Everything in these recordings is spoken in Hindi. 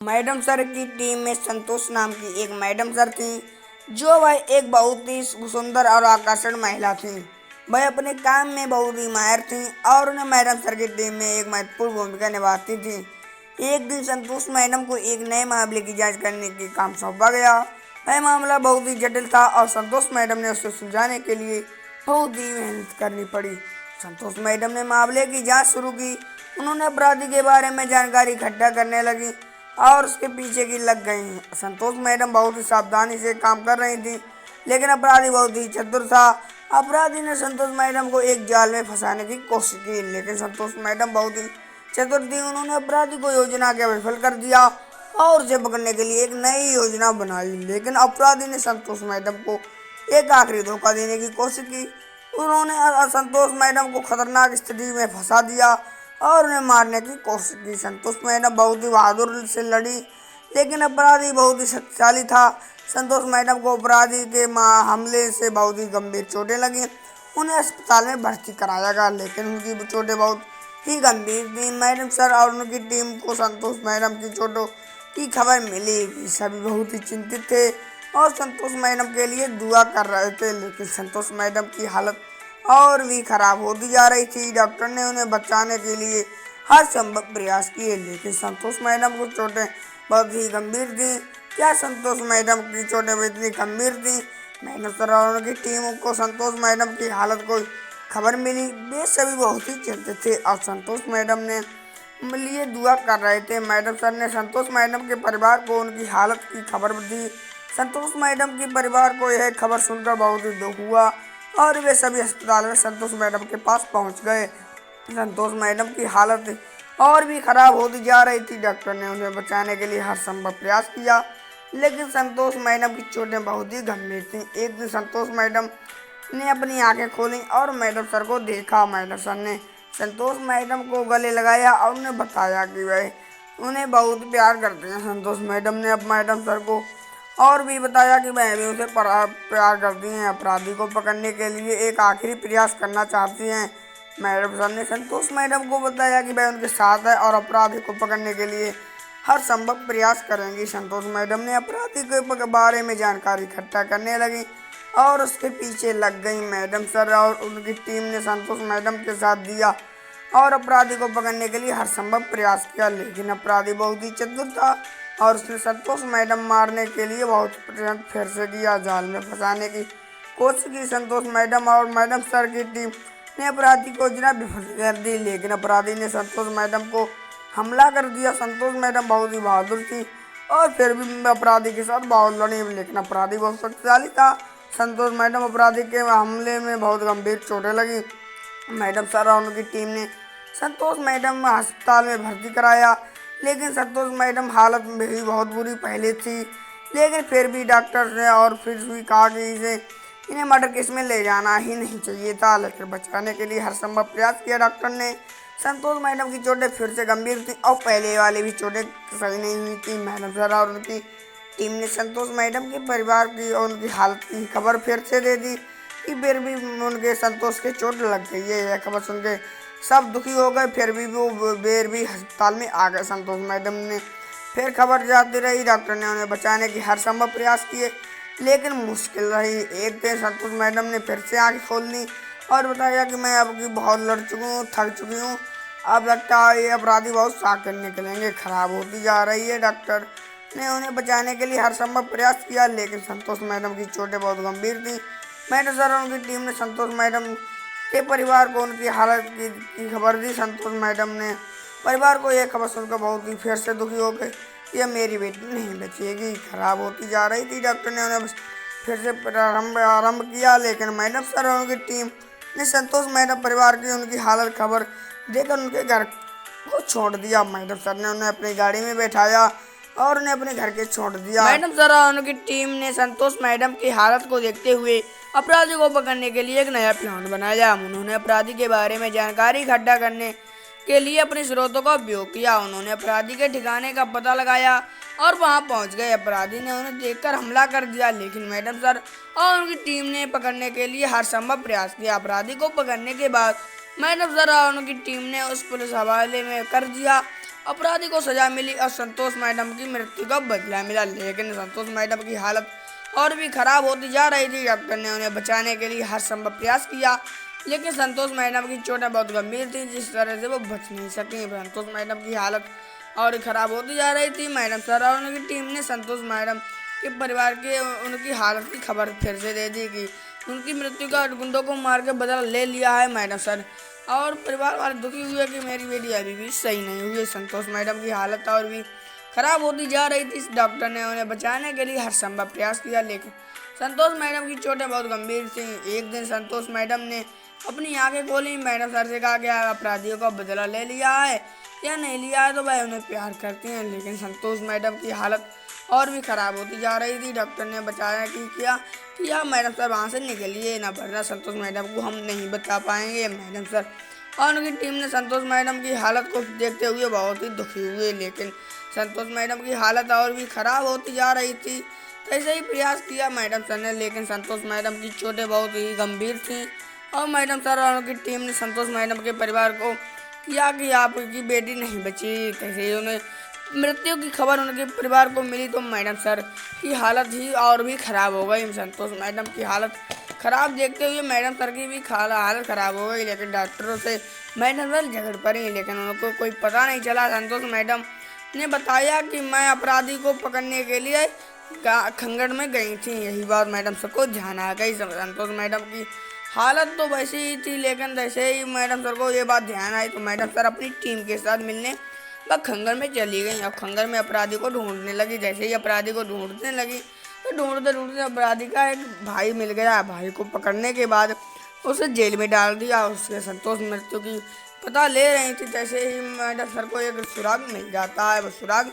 मैडम सर की टीम में संतोष नाम की एक मैडम सर थी, जो वह एक बहुत ही सुंदर और आकर्षक महिला थी। वह अपने काम में बहुत ही माहिर थी और उन्हें मैडम सर की टीम में एक महत्वपूर्ण भूमिका निभाती थी। एक दिन संतोष मैडम को एक नए मामले की जांच करने के काम सौंपा गया। वह मामला बहुत ही जटिल था और संतोष मैडम ने उसे सुलझाने के लिए बहुत ही मेहनत करनी पड़ी। संतोष मैडम ने मामले की जांच शुरू की। उन्होंने अपराधी के बारे में जानकारी इकट्ठा करने लगी और उसके पीछे की लग गई। संतोष मैडम बहुत ही सावधानी से काम कर रही थी, लेकिन अपराधी बहुत ही चतुर था। अपराधी ने संतोष मैडम को एक जाल में फंसाने की कोशिश की, लेकिन संतोष मैडम बहुत ही चतुर थी। उन्होंने अपराधी को योजना के विफल कर दिया और उसे पकड़ने के लिए एक नई योजना बनाई। लेकिन अपराधी ने संतोष मैडम को एक आखिरी धोखा देने की कोशिश की। उन्होंने संतोष मैडम को खतरनाक स्थिति में फंसा दिया और उन्हें मारने की कोशिश की। संतोष मैडम बहुत ही बहादुर से लड़ी, लेकिन अपराधी बहुत ही शक्तिशाली था। संतोष मैडम को अपराधी के हमले से बहुत ही गंभीर चोटें लगी। उन्हें अस्पताल में भर्ती कराया गया, लेकिन उनकी चोटें बहुत ही गंभीर थी। मैडम सर और उनकी टीम को संतोष मैडम की चोटों की खबर मिली। सभी बहुत ही चिंतित थे और संतोष मैडम के लिए दुआ कर रहे थे, लेकिन संतोष मैडम की हालत और भी खराब होती जा रही थी। डॉक्टर ने उन्हें बचाने के लिए हर संभव प्रयास किए, लेकिन संतोष मैडम को चोटें बहुत ही गंभीर थी। क्या संतोष मैडम की चोटें भी इतनी गंभीर थी? मैडम सर और उनकी टीम को संतोष मैडम की हालत को खबर मिली। वे सभी बहुत ही चिंतित थे और संतोष मैडम ने लिए दुआ कर रहे थे। मैडम सर ने संतोष मैडम के परिवार को उनकी हालत की खबर दी। संतोष मैडम के परिवार को यह खबर सुनकर बहुत ही दुख हुआ और वे सभी अस्पताल में संतोष मैडम के पास पहुंच गए। संतोष मैडम की हालत और भी खराब होती जा रही थी। डॉक्टर ने उन्हें बचाने के लिए हर संभव प्रयास किया, लेकिन संतोष मैडम की चोटें बहुत ही गंभीर थीं। एक दिन संतोष मैडम ने अपनी आंखें खोली और मैडम सर को देखा। मैडम सर ने संतोष मैडम को गले लगाया और उन्हें बताया कि वह उन्हें बहुत प्यार करते हैं। संतोष मैडम ने अब मैडम सर को और भी बताया कि वह भी उसे प्यार करती हैं, अपराधी को पकड़ने के लिए एक आखिरी प्रयास करना चाहती हैं। मैडम सर ने संतोष मैडम को बताया कि वह उनके साथ है और अपराधी को पकड़ने के लिए हर संभव प्रयास करेंगी। संतोष मैडम ने अपराधी के बारे में जानकारी इकट्ठा करने लगी और उसके पीछे लग गई। मैडम सर और उनकी टीम ने संतोष मैडम के साथ दिया और अपराधी को पकड़ने के लिए हर संभव प्रयास किया, लेकिन अपराधी बहुत ही चतुर था और उसने संतोष मैडम मारने के लिए बहुत प्रयत्न फिर से किया। जाल में फंसाने की कोशिश की। संतोष मैडम और मैडम सर की टीम ने अपराधी को योजना विफल कर दी, लेकिन अपराधी ने संतोष मैडम को हमला कर दिया। संतोष मैडम बहुत ही बहादुर थी और फिर भी अपराधी के साथ बहुत लड़ी, लेकिन अपराधी बहुत शक्तिशाली था। संतोष मैडम अपराधी के हमले में बहुत गंभीर चोटें लगी। मैडम सर और उनकी टीम ने संतोष मैडम अस्पताल में भर्ती कराया, लेकिन संतोष मैडम हालत में भी बहुत बुरी पहले थी। लेकिन फिर भी डॉक्टर ने और फिर भी कहा कि इन्हें मर्डर केस में ले जाना ही नहीं चाहिए था, लेकिन बचाने के लिए हर संभव प्रयास किया। डॉक्टर ने संतोष मैडम की चोटें फिर से गंभीर थी और पहले वाली भी चोटें सही नहीं हुई थी। मैडम सर और उनकी टीम ने संतोष मैडम के परिवार की और उनकी हालत की खबर फिर से दे दी कि फिर भी उनके संतोष के चोट लग गई है। यह खबर सुन के सब दुखी हो गए। फिर भी वो बेर भी अस्पताल में आ गए। संतोष मैडम ने फिर खबर जाती रही। डॉक्टर ने उन्हें बचाने की हर संभव प्रयास किए, लेकिन मुश्किल रही। एक दिन संतोष मैडम ने फिर से आँखें खोल ली और बताया कि मैं अब की बहुत लड़ चुकी हूँ, थक चुकी हूँ। अब लगता है ये अपराधी बहुत साकर निकलेंगे, खराब होती जा रही है। डॉक्टर ने उन्हें बचाने के लिए हर संभव प्रयास किया, लेकिन संतोष मैडम की चोटें बहुत गंभीर थीं। मैडम सर और उनकी टीम ने संतोष मैडम के परिवार को उनकी हालत की खबर दी। संतोष मैडम ने परिवार को यह खबर सुनकर बहुत ही फिर से दुखी हो गए। यह मेरी बेटी नहीं बचेगी, खराब होती जा रही थी। डॉक्टर ने उन्हें फिर से आरंभ किया, लेकिन मैडम सर और उनकी टीम ने संतोष मैडम परिवार की उनकी हालत खबर देकर उनके घर को छोड़ दिया। मैडम सर ने उन्हें अपनी गाड़ी में बैठाया और उन्हें अपने घर के छोड़ दिया। मैडम सर और उनकी टीम ने संतोष मैडम की हालत को देखते हुए अपराधी को पकड़ने के लिए एक नया प्लान बनाया। उन्होंने अपराधी के बारे में जानकारी इकट्ठा करने के लिए अपने स्रोतों का उपयोग किया। उन्होंने अपराधी के ठिकाने का पता लगाया और वहां पहुंच गए। अपराधी ने उन्हें देखकर हमला कर दिया, लेकिन मैडम सर और उनकी टीम ने पकड़ने के लिए हर संभव प्रयास किया। अपराधी को पकड़ने के बाद मैडम सर और उनकी टीम ने उस पुलिस हवाले में कर दिया अपराधी को सजा मिली और संतोष मैडम की मृत्यु का बदला मिला। लेकिन संतोष मैडम की हालत और भी खराब होती जा रही थी। डॉक्टर ने उन्हें बचाने के लिए हर संभव प्रयास किया, लेकिन संतोष मैडम की चोटें बहुत गंभीर थी, जिस तरह से वो बच नहीं सकी। संतोष मैडम की हालत और खराब होती जा रही थी। मैडम सर और उनकी टीम ने संतोष मैडम के परिवार के उनकी हालत की खबर फिर से दे दी कि उनकी मृत्यु का गुंडों को मार के बदला ले लिया है। मैडम सर और परिवार वाले दुखी हुए कि मेरी बेटी अभी भी सही नहीं हुई है। संतोष मैडम की हालत और भी खराब होती जा रही थी। डॉक्टर ने उन्हें बचाने के लिए हर संभव प्रयास किया, लेकिन संतोष मैडम की चोटें बहुत गंभीर थीं। एक दिन संतोष मैडम ने अपनी आंखें खोली। मैडम सर से कहा गया अपराधियों का बदला ले लिया है या नहीं लिया है तो वह उन्हें प्यार करती हैं। लेकिन संतोष मैडम की हालत और भी खराब होती जा रही थी। डॉक्टर ने बचाया कि आप मैडम सर वहाँ से निकलिए, ना वरना संतोष मैडम को हम नहीं बचा पाएंगे। मैडम सर और उनकी टीम ने संतोष मैडम की हालत को देखते हुए बहुत ही दुखी हुए, लेकिन संतोष मैडम की हालत और भी खराब होती जा रही थी। ऐसे ही प्रयास किया मैडम सर ने, लेकिन संतोष मैडम की चोटें बहुत ही गंभीर थीं और मैडम सर और उनकी टीम ने संतोष मैडम के परिवार को किया कि आपकी बेटी नहीं बची। कैसे ही उन्हें मृत्यु की खबर उनके परिवार को मिली तो मैडम सर की हालत ही और भी खराब हो गई। संतोष मैडम की हालत खराब देखते हुए मैडम सर की भी हालत खराब हो गई, लेकिन डॉक्टरों से मैडम सर झगड़ पड़ी, लेकिन उनको कोई पता नहीं चला। संतोष मैडम ने बताया कि मैं अपराधी को पकड़ने के लिए खंगड़ में गई थी। यही बात मैडम सर को ध्यान आ गई। संतोष मैडम की हालत तो वैसी ही थी, लेकिन जैसे ही मैडम सर को ये बात ध्यान आई तो मैडम सर अपनी टीम के साथ मिलने वह खंगड़ में चली गई। अब खंगड़ में अपराधी को ढूंढने लगी। जैसे ही अपराधी को ढूंढने लगी तो ढूंढते ढूंढते अपराधी का एक भाई मिल गया। भाई को पकड़ने के बाद उसे जेल में डाल दिया। उसके संतोष मृत्यु की पता ले रही थी, जैसे ही मैडम सर को एक सुराग मिल जाता है। वो सुराग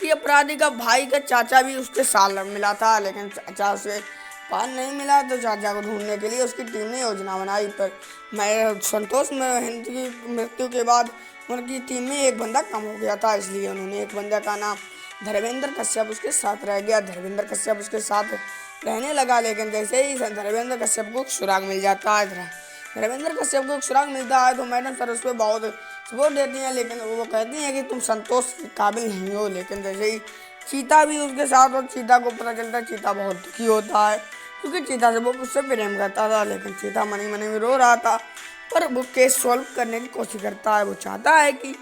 कि अपराधी का भाई का चाचा भी उसके साथ मिला था, लेकिन चाचा उसे पान नहीं मिला तो चाचा को ढूंढने के लिए उसकी टीम ने योजना बनाई। पर मैं संतोष में हिंद की मृत्यु के बाद उनकी टीम में एक बंदा कम हो गया था, इसलिए उन्होंने एक बंदा का नाम धर्मेंद्र कश्यप उसके साथ रह गया। धर्मेंद्र कश्यप उसके साथ रहने लगा, लेकिन जैसे ही धर्मेंद्र कश्यप को सुराग मिल जाता है, धर्मेंद्र कश्यप को सुराग मिलता है तो मैडम सर उस पर बहुत सपोर्ट देती हैं, लेकिन वो कहती हैं कि तुम संतोष के काबिल नहीं हो। लेकिन जैसे ही चीता भी उसके साथ और चीता को पता चलता है, चीता बहुत दुखी होता है क्योंकि चीता से वो उससे प्रेम करता था। लेकिन चीता मनी मनी में रो रहा था, पर वो केस सॉल्व करने की कोशिश करता है। वो चाहता है कि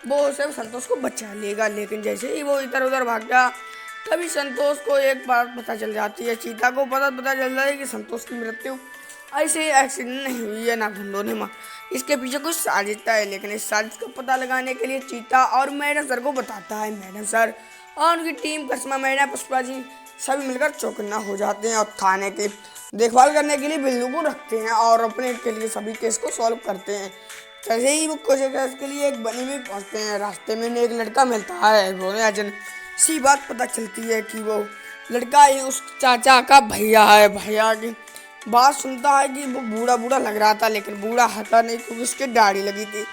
वो उसे संतोष को बचा लेगा, लेकिन जैसे ही वो इधर उधर भाग गया तभी संतोष को एक बात पता चल जाती है। चीता को पता चल जाता है कि संतोष की मृत्यु ऐसे एक्सीडेंट नहीं हुई है, ना गुंडों ने इसके पीछे कुछ साजिश है। लेकिन इस साजिश का पता लगाने के लिए चीता और मैडम सर को बताता है। मैडम सर और उनकी टीम करिश्मा मैडम पुष्पा जी सभी मिलकर चौकन्ना हो जाते हैं और थाने की देखभाल करने के लिए बिल्लू को रखते हैं और अपने के लिए सभी केस को सॉल्व करते हैं। जैसे ही वो कुछ केस के लिए एक बनी में पहुँचते हैं, रास्ते में एक लड़का मिलता है। रोने अजन सी बात पता चलती है कि वो लड़का ही उस चाचा का भैया है। भैया की बात सुनता है कि वो बूढ़ा बूढ़ा लग रहा था, लेकिन बूढ़ा हटा नहीं क्योंकि उसकी दाढ़ी लगी थी।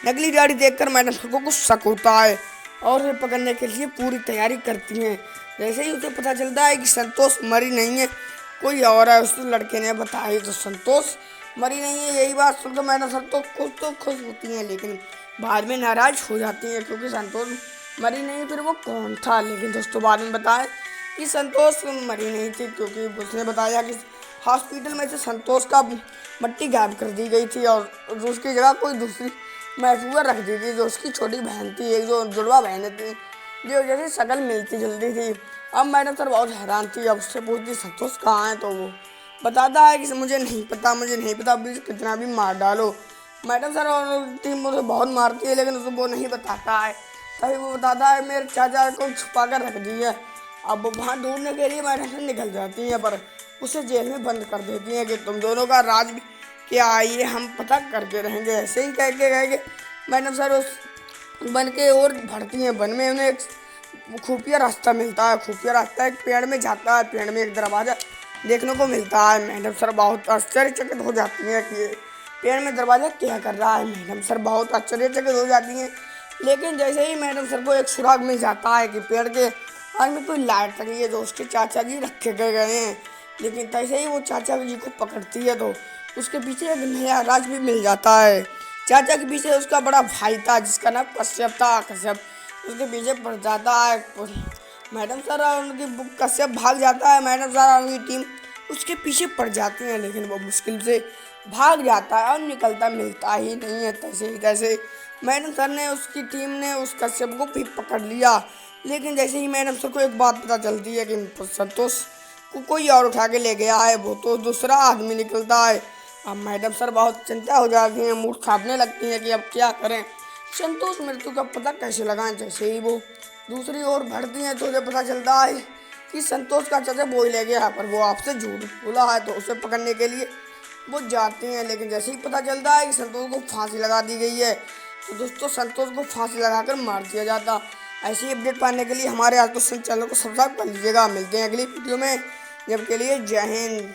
नकली दाढ़ी देखकर मैडम सर को कुछ शक होता है और उसे पकड़ने के लिए पूरी तैयारी करती हैं। जैसे ही उसे पता चलता है कि संतोष मरी नहीं है, कोई और है, उस लड़के ने बताया तो संतोष मरी नहीं है। यही बात सुनकर मैडम सर तो खुश होती हैं, लेकिन बाद में नाराज हो जाती हैं क्योंकि संतोष मरी नहीं, फिर वो कौन था। लेकिन दोस्तों बाद में बताया कि संतोष मरी नहीं थी, क्योंकि उसने बताया कि हॉस्पिटल में से संतोष का मट्टी गायब कर दी गई थी और उसकी जगह कोई दूसरी महफूजा रख दी थी, जो उसकी छोटी बहन थी, एक जो जुड़वा बहन थी, जो जैसे शक्ल मिलती जुलती थी। अब मैडम सर बहुत हैरान थी। अब उससे पूछती संतोष कहाँ है, तो वो बताता है कि मुझे नहीं पता, अभी कितना भी मार डालो। मैडम सर और टीम उसे बहुत मारती है, लेकिन उसे वो नहीं बताता है। तभी वो बताता है मेरे चाचा को छुपा कर रख दी है। अब वो वहाँ ढूंढने के लिए मैडम सर निकल जाती हैं, पर उसे जेल में बंद कर देती हैं कि तुम दोनों का राज भी क्या आइए हम पता करके रहेंगे। ऐसे ही कह के मैडम सर उस बन के और बढ़ती हैं। वन में उन्हें एक खुफिया रास्ता मिलता है। खुफिया रास्ता एक पेड़ में जाता है। पेड़ में एक दरवाज़ा देखने को मिलता है। मैडम सर बहुत आश्चर्यचकित हो जाती हैं कि ये पेड़ में दरवाज़ा क्या कर रहा है। मैडम सर बहुत आश्चर्यचकित हो जाती हैं, लेकिन जैसे ही मैडम सर को एक सुराग मिल जाता है कि पेड़ के आग में कोई लाइट लगी है जो उसके चाचा जी रखे गए हैं। लेकिन तैसे ही वो चाचा जी को पकड़ती है तो उसके पीछे एक नया राज भी मिल जाता है। चाचा के पीछे उसका बड़ा भाई था जिसका नाम कश्यप था। कश्यप उसके पीछे पड़ जाता है मैडम सर और उनकी बुक कश्यप भाग जाता है। मैडम सर और उनकी टीम उसके पीछे पड़ जाती है, लेकिन वो मुश्किल से भाग जाता है और निकलता मिलता ही नहीं है। तैसे ही तैसे मैडम सर ने उसकी टीम ने उस कश्यप को भी पकड़ लिया। लेकिन जैसे ही मैडम सर को एक बात पता चलती है कि संतोष को कोई और उठा के ले गया है, वो तो दूसरा आदमी निकलता है। अब मैडम सर बहुत चिंता हो जाती हैं, मूड खाने लगती हैं कि अब क्या करें, संतोष मृत्यु का पता कैसे लगाएं। जैसे ही वो दूसरी ओर बढ़ती हैं तो उसे पता चलता है कि संतोष का चाचा वो ही ले गया, पर वो आपसे झूठ बोला है। तो उसे पकड़ने के लिए वो जाते हैं, लेकिन जैसे ही पता चलता है कि संतोष को फांसी लगा दी गई है, तो दोस्तों संतोष को फांसी लगाकर मार दिया जाता। ऐसी अपडेट पाने के लिए हमारे आतुष चैनल को सब्सक्राइब कर लीजिएगा। मिलते हैं अगली वीडियो में, जब के लिए जय हिंद।